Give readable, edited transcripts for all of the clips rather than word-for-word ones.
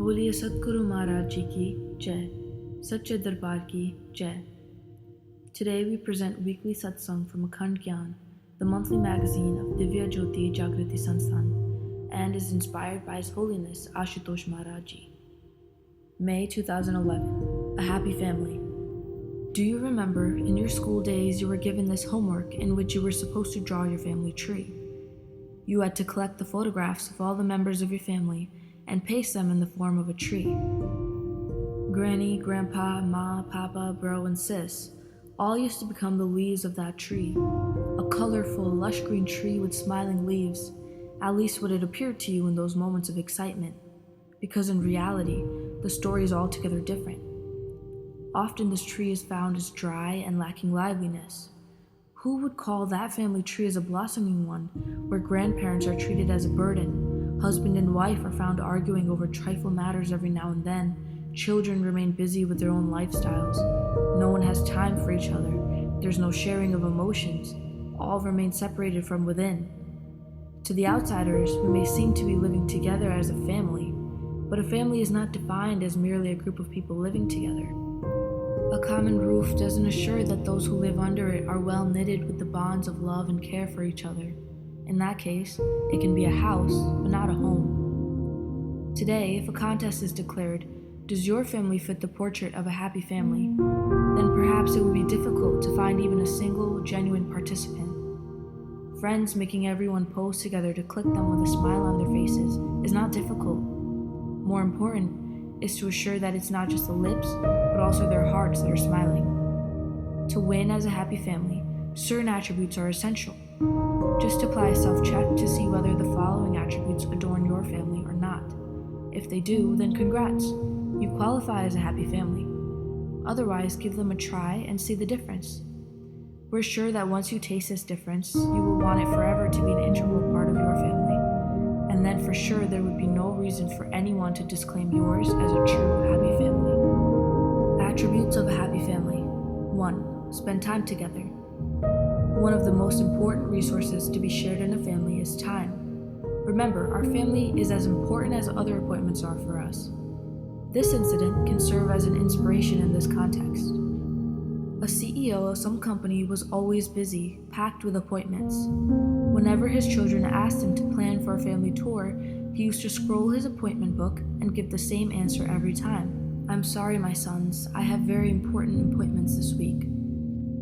बोलिए सतगुरु महाराज जी की जय, सच्चे दरबार की jai. Today we present weekly satsang from Akhand Gyan, the monthly magazine of Divya Jyoti Jagriti Sansthan, and is inspired by His Holiness Ashutosh Maharaj Ji. May 2011, a happy family. Do you remember in your school days you were given this homework in which you were supposed to draw your family tree? You had to collect the photographs of all the members of your family and paste them in the form of a tree. Granny, Grandpa, Ma, Papa, Bro, and Sis all used to become the leaves of that tree, a colorful, lush green tree with smiling leaves, at least what it appeared to you in those moments of excitement, because in reality, the story is altogether different. Often this tree is found as dry and lacking liveliness. Who would call that family tree as a blossoming one, where grandparents are treated as a burden, husband and wife are found arguing over trifle matters every now and then, children remain busy with their own lifestyles, no one has time for each other, there's no sharing of emotions, all remain separated from within. To the outsiders, we may seem to be living together as a family, but a family is not defined as merely a group of people living together. A common roof doesn't assure that those who live under it are well knitted with the bonds of love and care for each other. In that case, it can be a house, but not a home. Today, if a contest is declared, does your family fit the portrait of a happy family? Then perhaps it would be difficult to find even a single, genuine participant. Friends making everyone pose together to click them with a smile on their faces is not difficult. More important is to assure that it's not just the lips, but also their hearts that are smiling. To win as a happy family, certain attributes are essential. Just apply a self-check to see whether the following attributes adorn your family or not. If they do, then congrats. You qualify as a happy family. Otherwise, give them a try and see the difference. We're sure that once you taste this difference, you will want it forever to be an integral part of your family. And then for sure there would be no reason for anyone to disclaim yours as a true happy family. Attributes of a happy family. 1. Spend time together. One of the most important resources to be shared in a family is time. Remember, our family is as important as other appointments are for us. This incident can serve as an inspiration in this context. A CEO of some company was always busy, packed with appointments. Whenever his children asked him to plan for a family tour, he used to scroll his appointment book and give the same answer every time. "I'm sorry, my sons, I have very important appointments this week.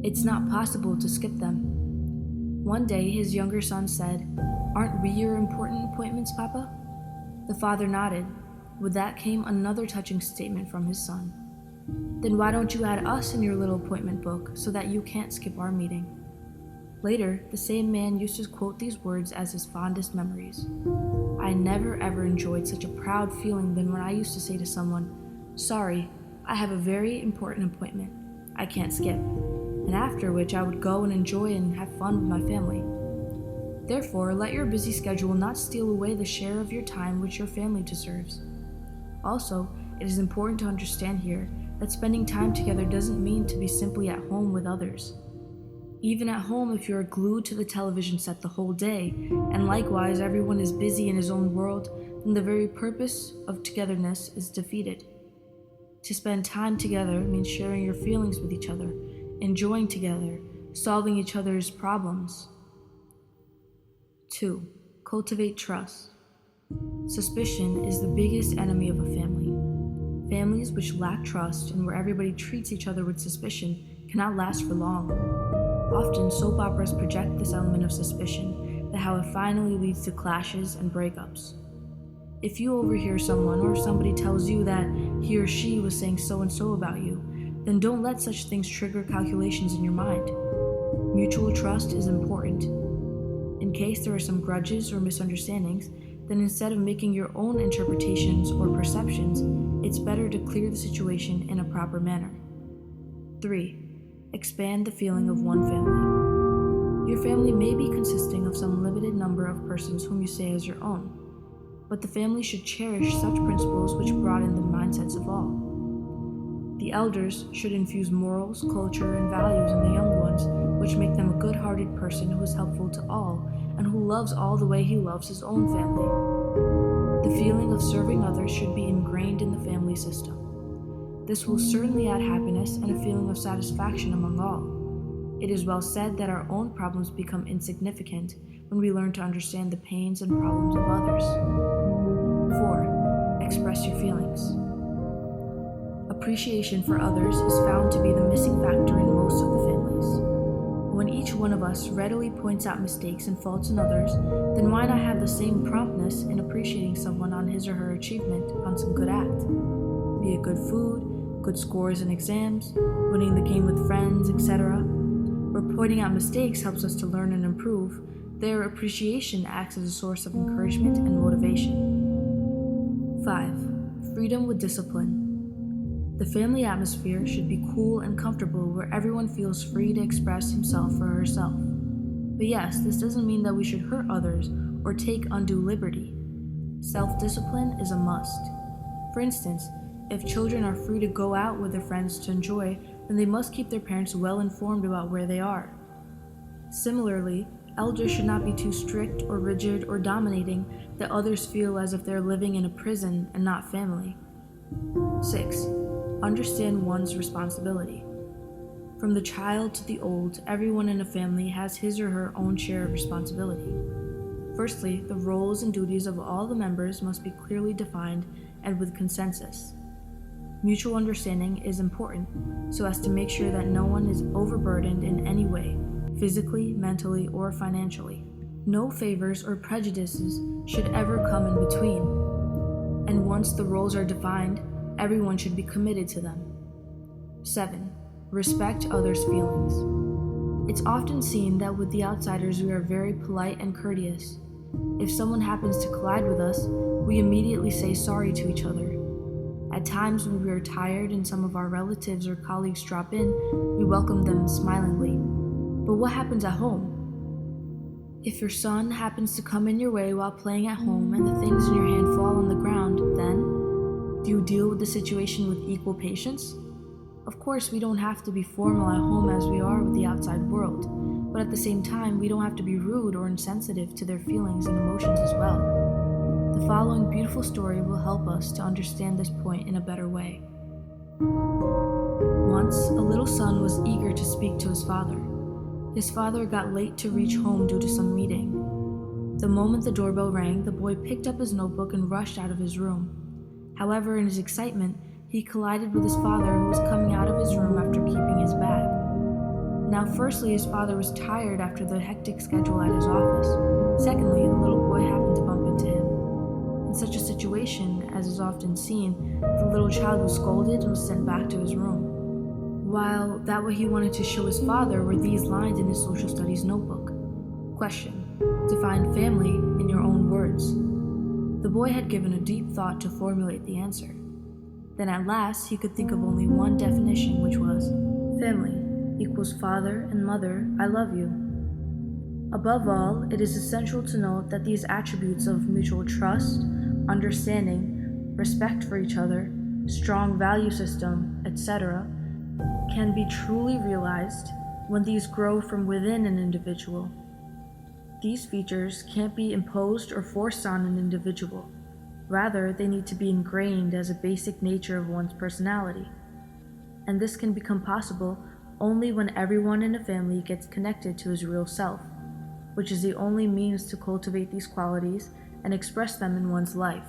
It's not possible to skip them." One day, his younger son said, "Aren't we your important appointments, Papa?" The father nodded. With that came another touching statement from his son. "Then why don't you add us in your little appointment book so that you can't skip our meeting?" Later, the same man used to quote these words as his fondest memories. "I never ever enjoyed such a proud feeling than when I used to say to someone, 'Sorry, I have a very important appointment. I can't skip,' and after which I would go and enjoy and have fun with my family." Therefore, let your busy schedule not steal away the share of your time which your family deserves. Also, it is important to understand here that spending time together doesn't mean to be simply at home with others. Even at home, if you are glued to the television set the whole day, and likewise everyone is busy in his own world, then the very purpose of togetherness is defeated. To spend time together means sharing your feelings with each other, enjoying together, solving each other's problems. 2. Cultivate trust. Suspicion is the biggest enemy of a family. Families which lack trust and where everybody treats each other with suspicion cannot last for long. Often, soap operas project this element of suspicion, but how it finally leads to clashes and breakups. If you overhear someone or somebody tells you that he or she was saying so-and-so about you, then don't let such things trigger calculations in your mind. Mutual trust is important. In case there are some grudges or misunderstandings, then instead of making your own interpretations or perceptions, it's better to clear the situation in a proper manner. 3. Expand the feeling of one family. Your family may be consisting of some limited number of persons whom you say as your own, but the family should cherish such principles which broaden the mindsets of all. The elders should infuse morals, culture, and values in the young ones, which make them a good-hearted person who is helpful to all and who loves all the way he loves his own family. The feeling of serving others should be ingrained family system. This will certainly add happiness and a feeling of satisfaction among all. It is well said that our own problems become insignificant when we learn to understand the pains and problems of others. 4. Express your feelings. Appreciation for others is found to be the missing factor in most of the families. When each one of us readily points out mistakes and faults in others, then why not have the same promptness in appreciating someone on his or her achievement on some good act? Be it good food, good scores in exams, winning the game with friends, etc. Where pointing out mistakes helps us to learn and improve, their appreciation acts as a source of encouragement and motivation. 5. Freedom with discipline. The family atmosphere should be cool and comfortable where everyone feels free to express himself or herself. But yes, this doesn't mean that we should hurt others or take undue liberty. Self-discipline is a must. For instance, if children are free to go out with their friends to enjoy, then they must keep their parents well informed about where they are. Similarly, elders should not be too strict or rigid or dominating that others feel as if they're living in a prison and not family. 6. Understand one's responsibility. From the child to the old, everyone in a family has his or her own share of responsibility. Firstly, the roles and duties of all the members must be clearly defined and with consensus. Mutual understanding is important so as to make sure that no one is overburdened in any way, physically, mentally, or financially. No favors or prejudices should ever come in between. And once the roles are defined, everyone should be committed to them. 7. Respect others' feelings. It's often seen that with the outsiders we are very polite and courteous. If someone happens to collide with us, we immediately say sorry to each other. At times when we are tired and some of our relatives or colleagues drop in, we welcome them smilingly. But what happens at home? If your son happens to come in your way while playing at home and the things in your hand fall on the ground, then do you deal with the situation with equal patience? Of course, we don't have to be formal at home as we are with the outside world, but at the same time, we don't have to be rude or insensitive to their feelings and emotions as well. The following beautiful story will help us to understand this point in a better way. Once, a little son was eager to speak to his father. His father got late to reach home due to some meeting. The moment the doorbell rang, the boy picked up his notebook and rushed out of his room. However, in his excitement, he collided with his father, who was coming out of his room after keeping his bag. Now, firstly, his father was tired after the hectic schedule at his office. Secondly, the little boy happened to bump into him. In such a situation, as is often seen, the little child was scolded and was sent back to his room. While that what he wanted to show his father were these lines in his social studies notebook. Question: define family in your own words. The boy had given a deep thought to formulate the answer. Then at last he could think of only one definition, which was, family equals father and mother, I love you. Above all, it is essential to note that these attributes of mutual trust, understanding, respect for each other, strong value system, etc., can be truly realized when these grow from within an individual. These features can't be imposed or forced on an individual. Rather, they need to be ingrained as a basic nature of one's personality. And this can become possible only when everyone in a family gets connected to his real self, which is the only means to cultivate these qualities and express them in one's life.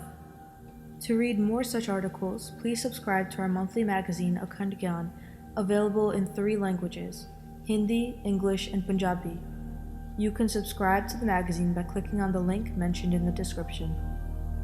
To read more such articles, please subscribe to our monthly magazine, Akhand Gyan, available in 3 languages, Hindi, English, and Punjabi. You can subscribe to the magazine by clicking on the link mentioned in the description.